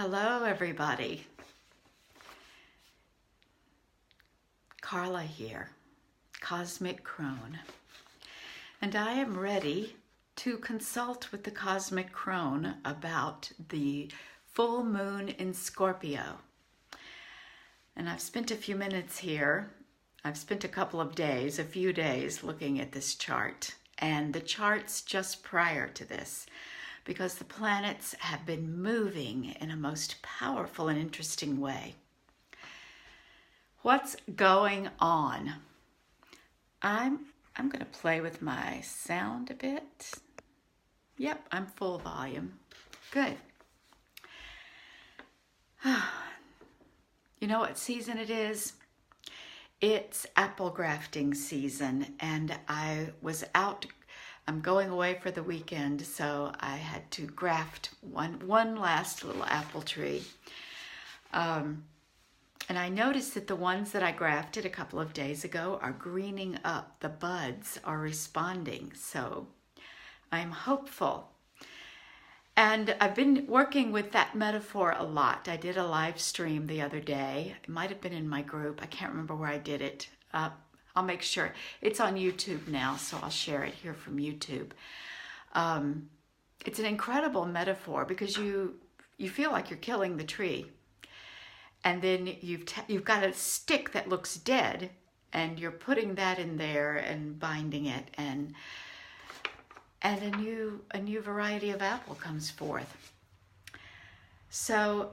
Hello, everybody. Carla here, Cosmic Crone, and I am ready to consult with the Cosmic Crone about the full moon in Scorpio. And I've spent a few minutes here. I've spent a few days looking at this chart and the charts just prior to this, because the planets have been moving in a most powerful and interesting way. What's going on? I'm going to play with my sound a bit. Yep, I'm full volume. Good. You know what season it is? It's apple grafting season, and I'm going away for the weekend, so I had to graft one last little apple tree. And I noticed that the ones that I grafted a couple of days ago are greening up. The buds are responding, so I'm hopeful. And I've been working with that metaphor a lot. I did a live stream the other day. It might have been in my group. I can't remember where I did it. I'll make sure. It's on YouTube now, so I'll share it here from YouTube. It's an incredible metaphor because you feel like you're killing the tree. And then you've got a stick that looks dead, and you're putting that in there and binding it, and a new variety of apple comes forth. So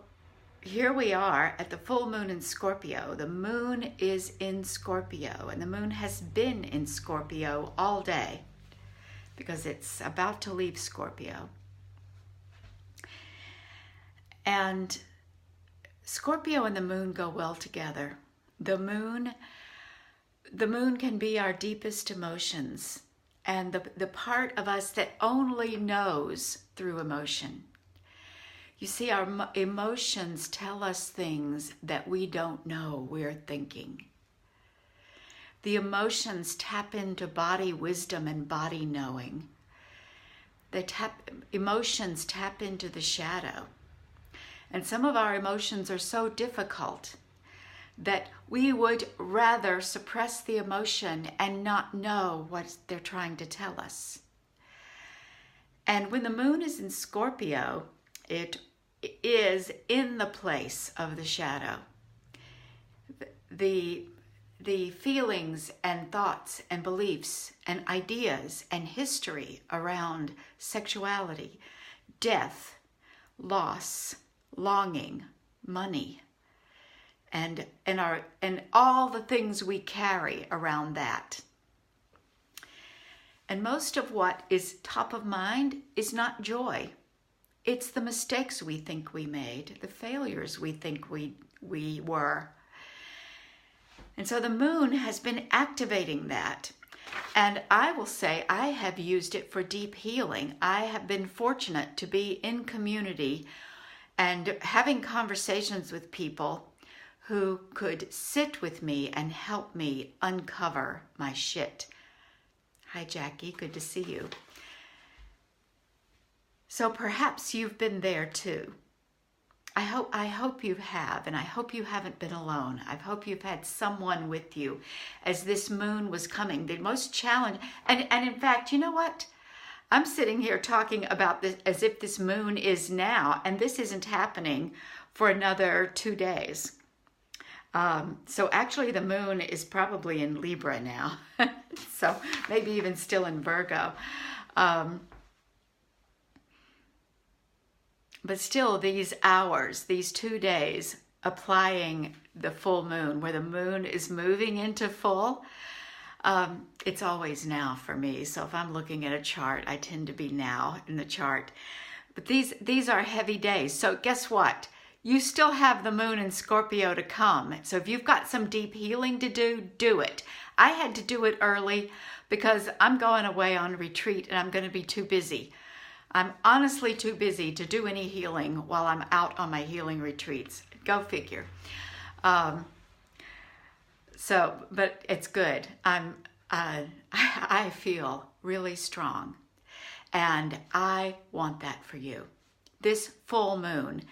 here we are at the full moon in Scorpio. The moon is in Scorpio, and the moon has been in Scorpio all day because it's about to leave Scorpio. And Scorpio and the moon go well together. The moon can be our deepest emotions, and the part of us that only knows through emotion. You see, our emotions tell us things that we don't know we're thinking. The emotions tap into body wisdom and body knowing. Emotions tap into the shadow. And some of our emotions are so difficult that we would rather suppress the emotion and not know what they're trying to tell us. And when the moon is in Scorpio, it is in the place of the shadow. The feelings and thoughts and beliefs and ideas and history around sexuality, death, loss, longing, money, and all the things we carry around that. And most of what is top of mind is not joy. It's the mistakes we think we made, the failures we think we were. And so the moon has been activating that. And I will say I have used it for deep healing. I have been fortunate to be in community and having conversations with people who could sit with me and help me uncover my shit. Hi, Jackie. Good to see you. So perhaps you've been there too. I hope you have, and I hope you haven't been alone. I hope you've had someone with you as this moon was coming. The most challenge, and in fact, you know what? I'm sitting here talking about this as if this moon is now, and this isn't happening for another 2 days. So actually the moon is probably in Libra now. So maybe even still in Virgo. But still these hours, these 2 days, applying the full moon, where the moon is moving into full, it's always now for me. So if I'm looking at a chart, I tend to be now in the chart. But these are heavy days. So guess what? You still have the moon in Scorpio to come. So if you've got some deep healing to do it. I had to do it early because I'm going away on retreat and I'm going to be too busy. I'm honestly too busy to do any healing while I'm out on my healing retreats. Go figure. But it's good. I feel really strong, and I want that for you. This full moon,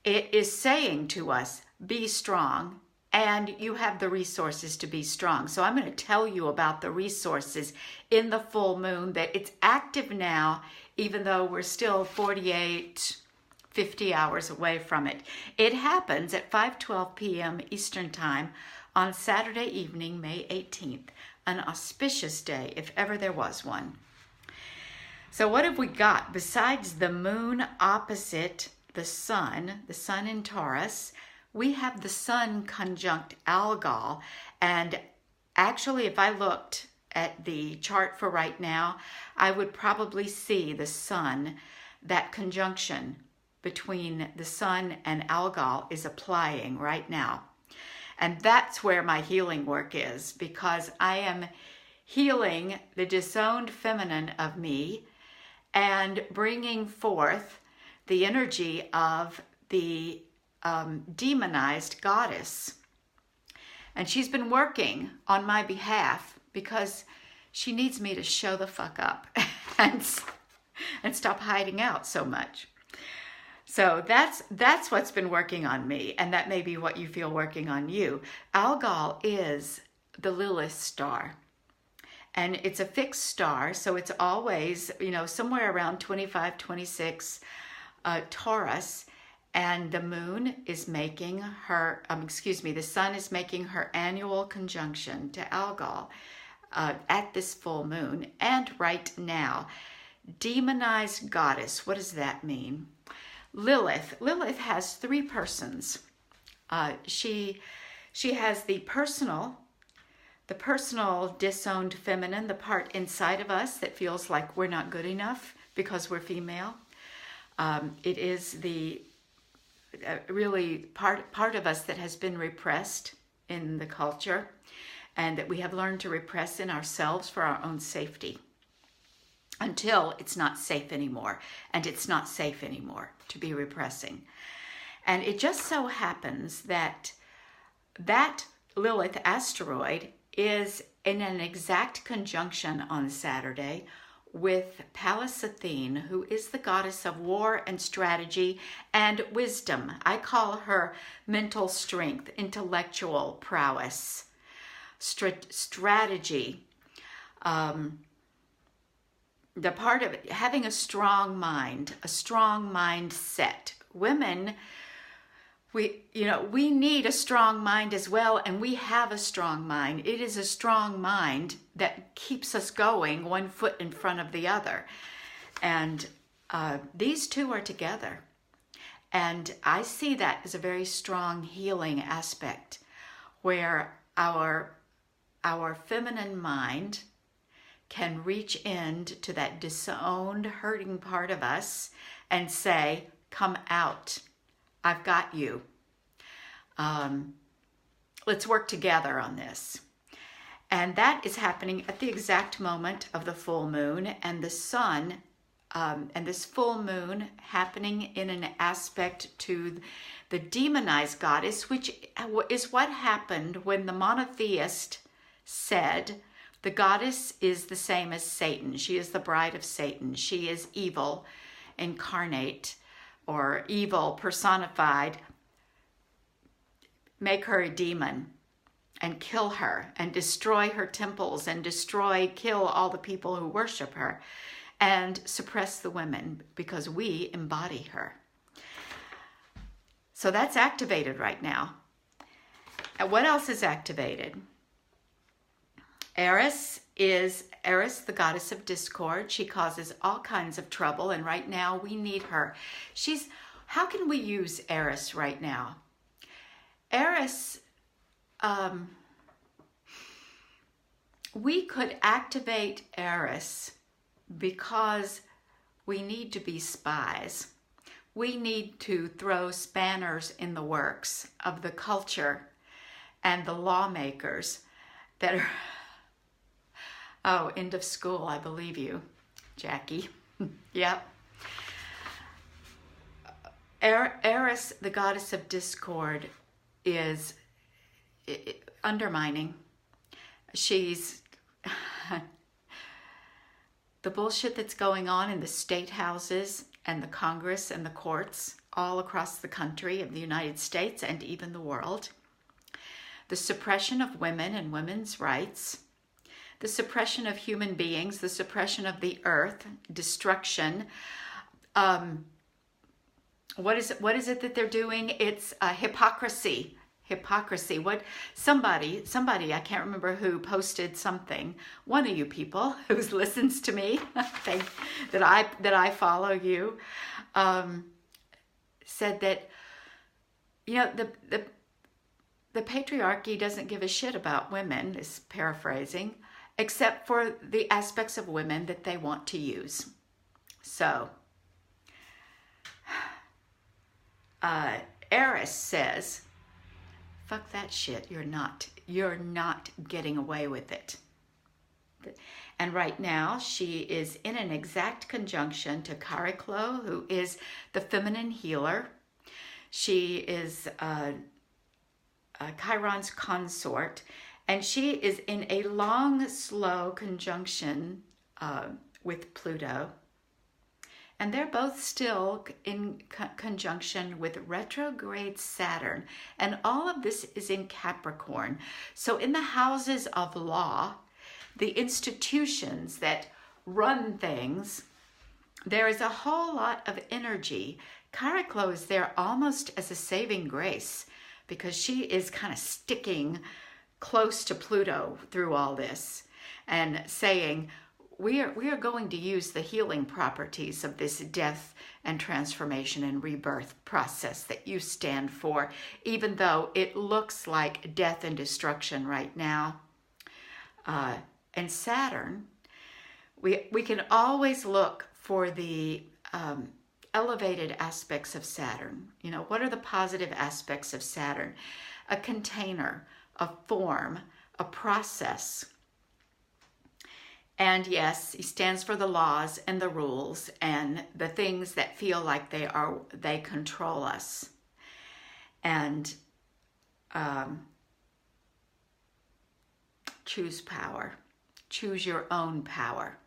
it is saying to us, be strong, and you have the resources to be strong. So I'm going to tell you about the resources in the full moon, that it's active now, even though we're still 48, 50 hours away from it. It happens at 5:12 p.m. Eastern Time on Saturday evening, May 18th, an auspicious day, if ever there was one. So what have we got besides the moon opposite the sun in Taurus? We have the sun conjunct Algol, and actually if I looked at the chart for right now, I would probably see the sun, that conjunction between the sun and Algol is applying right now. And that's where my healing work is, because I am healing the disowned feminine of me and bringing forth the energy of the demonized goddess. And she's been working on my behalf because she needs me to show the fuck up and stop hiding out so much. So that's what's been working on me, and that may be what you feel working on you. Algol is the Lilith star, and it's a fixed star, so it's always, somewhere around 25, 26 Taurus, and the moon is making her, the sun is making her annual conjunction to Algol at this full moon, and right now. Demonized goddess, what does that mean? Lilith has three persons. She has the personal disowned feminine, the part inside of us that feels like we're not good enough because we're female. It is the really part of us that has been repressed in the culture, and that we have learned to repress in ourselves for our own safety, until it's not safe anymore, and it's not safe anymore to be repressing. And it just so happens that Lilith asteroid is in an exact conjunction on Saturday with Pallas Athene, who is the goddess of war and strategy and wisdom. I call her mental strength, intellectual prowess, strategy, the part of it, having a strong mindset. Women, we need a strong mind as well, and we have a strong mind. It is a strong mind that keeps us going, one foot in front of the other. And these two are together. And I see that as a very strong healing aspect, where our feminine mind can reach into that disowned, hurting part of us and say, come out. I've got you. Let's work together on this. And that is happening at the exact moment of the full moon, and the sun, and this full moon happening in an aspect to the demonized goddess, which is what happened when the monotheist said, the goddess is the same as Satan. She is the bride of Satan. She is evil incarnate, or evil personified. Make her a demon and kill her and destroy her temples and kill all the people who worship her and suppress the women, because we embody her. So that's activated right now. And what else is activated? Eris, the goddess of discord. She causes all kinds of trouble, and right now we need her. How can we use Eris right now? Eris, we could activate Eris because we need to be spies. We need to throw spanners in the works of the culture and the lawmakers that are... Oh, end of school, I believe you, Jackie. Yep. Eris, the goddess of discord, is undermining. She's... the bullshit that's going on in the state houses and the Congress and the courts, all across the country of the United States and even the world. The suppression of women and women's rights, the suppression of human beings, the suppression of the earth, destruction. What is it that they're doing? It's hypocrisy. Hypocrisy. What somebody, I can't remember who, posted something. One of you people who listens to me, that I follow you, said that, you know, the patriarchy doesn't give a shit about women, is paraphrasing, except for the aspects of women that they want to use. So, Eris says, fuck that shit, you're not getting away with it. And right now, she is in an exact conjunction to Chariklo, who is the feminine healer. She is Chiron's consort, and she is in a long, slow conjunction with Pluto. And they're both still in conjunction with retrograde Saturn. And all of this is in Capricorn. So in the houses of law, the institutions that run things, there is a whole lot of energy. Chariklo is there almost as a saving grace because she is kind of sticking close to Pluto through all this and saying, we are going to use the healing properties of this death and transformation and rebirth process that you stand for, even though it looks like death and destruction right now. And Saturn, we can always look for the elevated aspects of Saturn. You know, what are the positive aspects of Saturn? A container, a form, a process. And yes, he stands for the laws and the rules and the things that feel like they control us. And choose power. Choose your own power.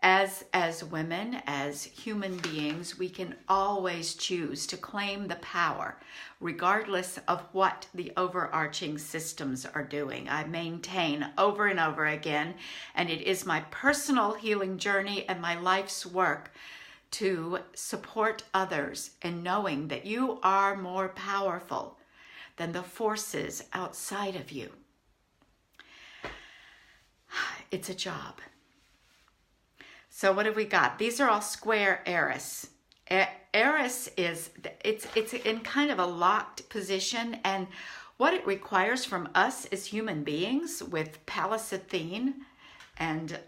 As women, as human beings, we can always choose to claim the power, regardless of what the overarching systems are doing. I maintain over and over again, and it is my personal healing journey and my life's work to support others in knowing that you are more powerful than the forces outside of you. It's a job. So what have we got? These are all square Eris. Eris is, it's in kind of a locked position, and what it requires from us as human beings with Pallas Athene and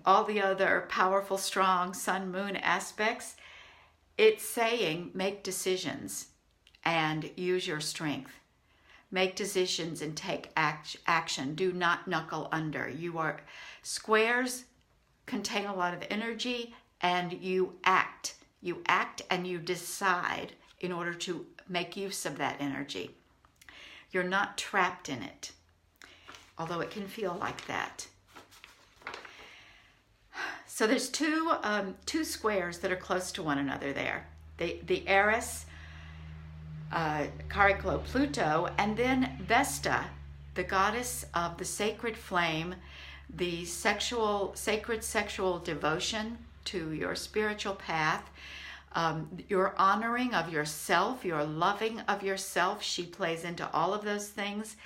all the other powerful, strong sun, moon aspects, it's saying make decisions and use your strength. Make decisions and take action. Do not knuckle under. Squares contain a lot of energy, and you act. You act and you decide in order to make use of that energy. You're not trapped in it, although it can feel like that. So there's two squares that are close to one another there. The Eris, Chariklo, Pluto, and then Vesta, the goddess of the sacred flame, the sacred sexual devotion to your spiritual path, your honoring of yourself, your loving of yourself. She plays into all of those things.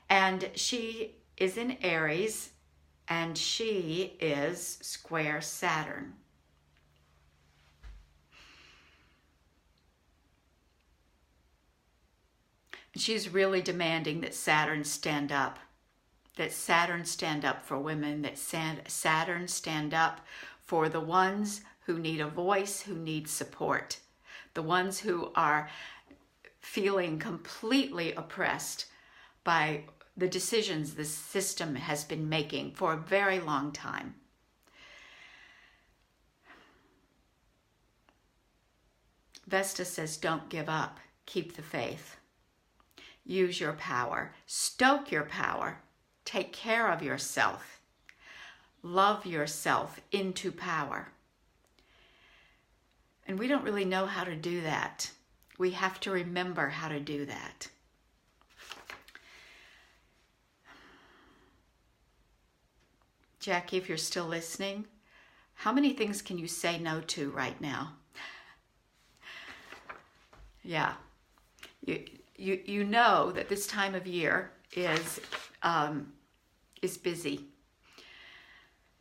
And she is in Aries, and she is square Saturn. She's really demanding that Saturn stand up. That Saturn stand up for women, that Saturn stand up for the ones who need a voice, who need support, the ones who are feeling completely oppressed by the decisions the system has been making for a very long time. Vesta says, don't give up, keep the faith. Use your power, stoke your power. Take care of yourself. Love yourself into power. And we don't really know how to do that. We have to remember how to do that. Jackie, if you're still listening, how many things can you say no to right now? Yeah. You know that this time of year is busy.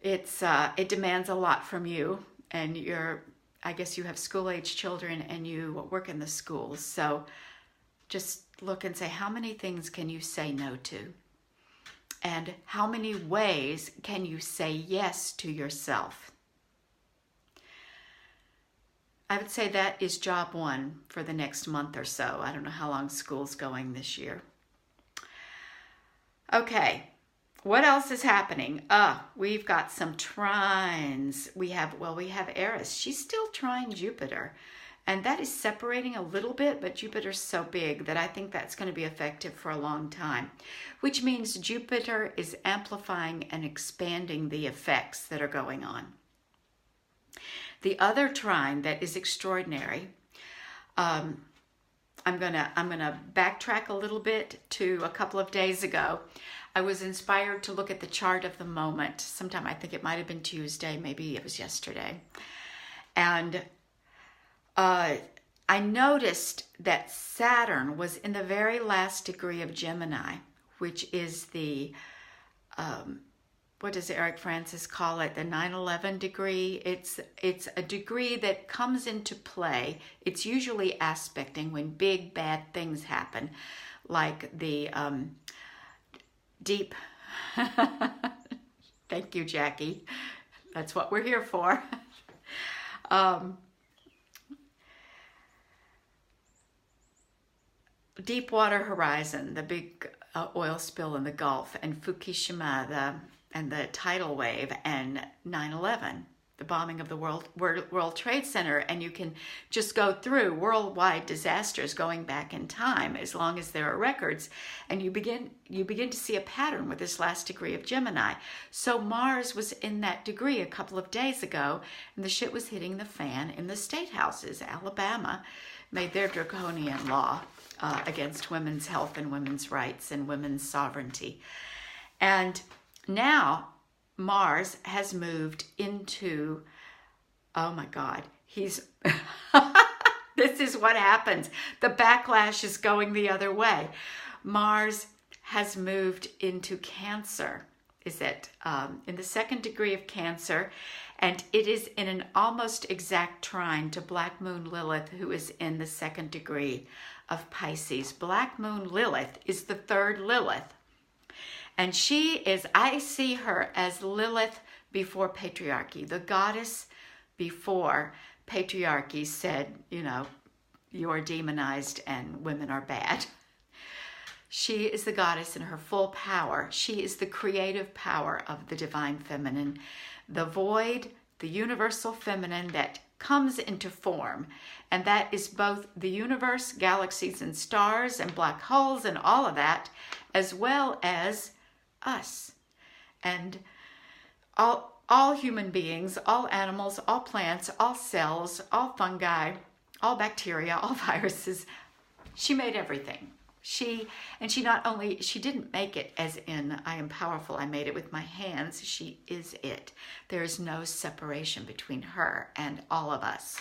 It demands a lot from you, and I guess you have school-age children and you work in the schools. So just look and say, how many things can you say no to? And how many ways can you say yes to yourself? I would say that is job one for the next month or so. I don't know how long school's going this year. Okay, what else is happening? We've got some trines. We have Eris. She's still trine Jupiter. And that is separating a little bit, but Jupiter's so big that I think that's going to be effective for a long time, which means Jupiter is amplifying and expanding the effects that are going on. The other trine that is extraordinary, I'm gonna backtrack a little bit to a couple of days ago. I was inspired to look at the chart of the moment. Sometime, I think it might have been Tuesday, maybe it was yesterday. And I noticed that Saturn was in the very last degree of Gemini, which is the, what does Eric Francis call it? The 9/11 degree. It's a degree that comes into play. It's usually aspecting when big bad things happen, like the deep. Thank you, Jackie. That's what we're here for. Deepwater Horizon, the big oil spill in the Gulf, and Fukushima, and the tidal wave, and 9/11, the bombing of the World Trade Center. And you can just go through worldwide disasters going back in time as long as there are records, and you begin to see a pattern with this last degree of Gemini. So Mars was in that degree a couple of days ago, and the shit was hitting the fan in the state houses. Alabama made their draconian law against women's health and women's rights and women's sovereignty. And now Mars has moved into, oh my God, this is what happens. The backlash is going the other way. Mars has moved into Cancer. Is it in the second degree of Cancer, and it is in an almost exact trine to Black Moon Lilith, who is in the second degree of Pisces. Black Moon Lilith is the third Lilith, and I see her as Lilith before patriarchy, the goddess before patriarchy said, you are demonized and women are bad. She is the goddess in her full power. She is the creative power of the divine feminine, the void, the universal feminine that comes into form. And that is both the universe, galaxies and stars and black holes and all of that, as well as us. And all human beings, all animals, all plants, all cells, all fungi, all bacteria, all viruses. She made everything. She didn't make it as in, I am powerful, I made it with my hands. She is it. There is no separation between her and all of us.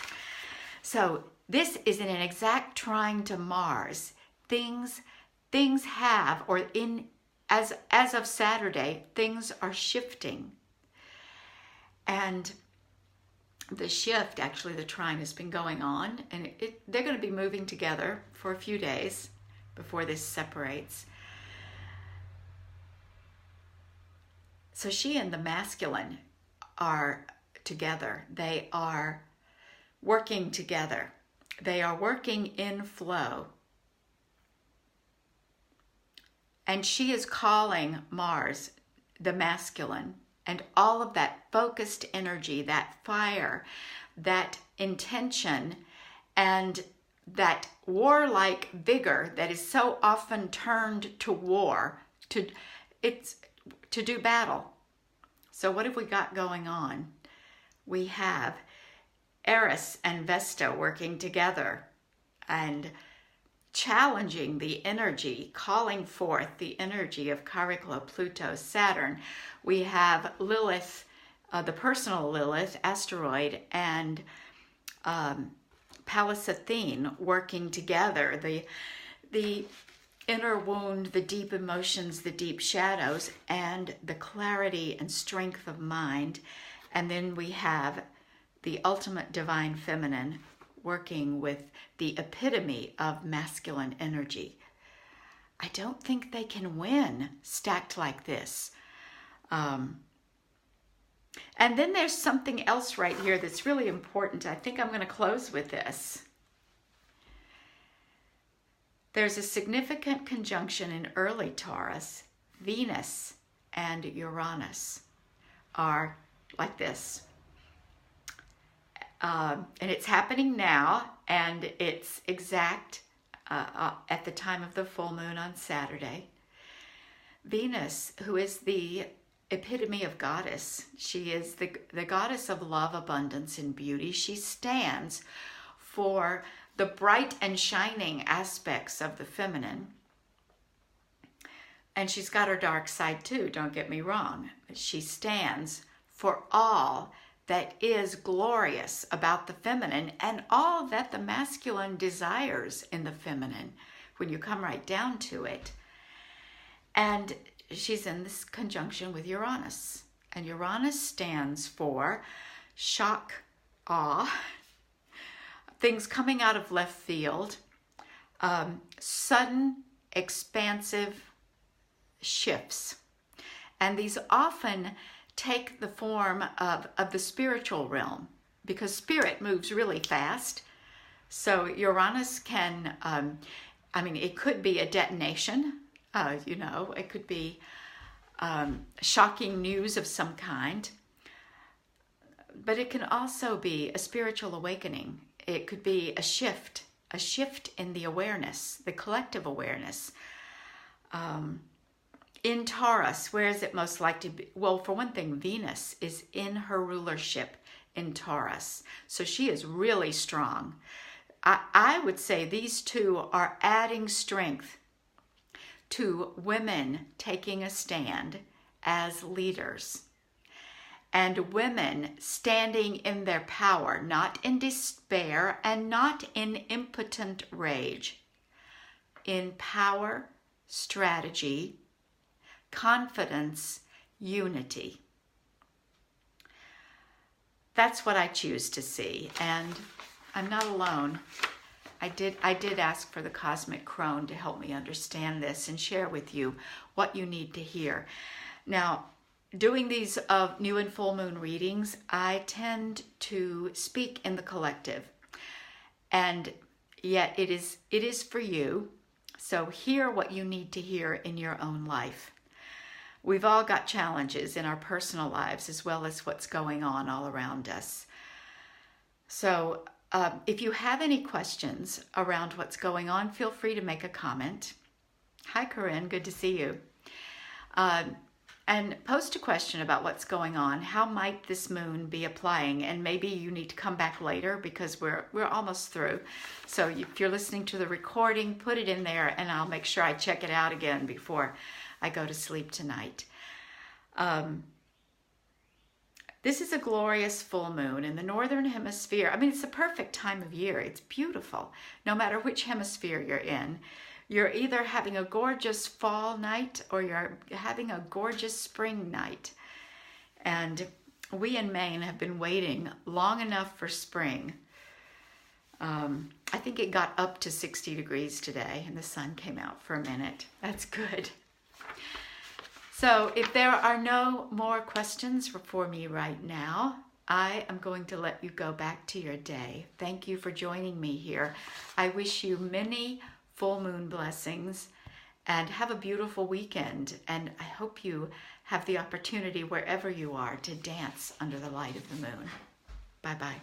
So this is in an exact trine to Mars. Things have, or as of Saturday, things are shifting. And the shift, actually the trine has been going on, and they're going to be moving together for a few days before this separates. So she and the masculine are together. They are working together. They are working in flow. And she is calling Mars, the masculine, and all of that focused energy, that fire, that intention, and that warlike vigor that is so often turned to war, to do battle. So what have we got going on? We have Eris and Vesta working together and challenging the energy, calling forth the energy of Chariklo, Pluto, Saturn. We have Lilith, the personal Lilith asteroid, and Pallas Athene working together. The inner wound, the deep emotions, the deep shadows, and the clarity and strength of mind. And then we have the ultimate divine feminine working with the epitome of masculine energy. I don't think they can win stacked like this. And then there's something else right here that's really important. I think I'm going to close with this. There's a significant conjunction in early Taurus. Venus and Uranus are like this. And it's happening now, and it's exact at the time of the full moon on Saturday. Venus, who is the epitome of goddess, she is the goddess of love, abundance, and beauty. She stands for the bright and shining aspects of the feminine. And she's got her dark side too, don't get me wrong. She stands for all that is glorious about the feminine and all that the masculine desires in the feminine when you come right down to it. And she's in this conjunction with Uranus. And Uranus stands for shock, awe, things coming out of left field, sudden, expansive shifts. And these often take the form of the spiritual realm, because spirit moves really fast. So Uranus can, it could be a detonation, it could be shocking news of some kind, but it can also be a spiritual awakening. It could be a shift in the awareness, the collective awareness. In Taurus, where is it most likely to be? Well, for one thing, Venus is in her rulership in Taurus. So she is really strong. I would say these two are adding strength to women taking a stand as leaders. And women standing in their power, not in despair and not in impotent rage. In power, strategy, confidence, unity. That's what I choose to see, and I'm not alone. I did ask for the cosmic crone to help me understand this and share with you what you need to hear. Now, doing these new and full moon readings, I tend to speak in the collective, and yet it is for you. So hear what you need to hear in your own life. We've all got challenges in our personal lives as well as what's going on all around us. So if you have any questions around what's going on, feel free to make a comment. Hi, Corinne. Good to see you. And post a question about what's going on. How might this moon be applying? And maybe you need to come back later because we're almost through. So if you're listening to the recording, put it in there and I'll make sure I check it out again before I go to sleep tonight. This is a glorious full moon in the Northern Hemisphere. I mean, it's a perfect time of year. It's beautiful. No matter which hemisphere you're in, you're either having a gorgeous fall night or you're having a gorgeous spring night. And we in Maine have been waiting long enough for spring. I think it got up to 60 degrees today and the sun came out for a minute. That's good. So if there are no more questions for me right now, I am going to let you go back to your day. Thank you for joining me here. I wish you many full moon blessings and have a beautiful weekend. And I hope you have the opportunity wherever you are to dance under the light of the moon. Bye-bye.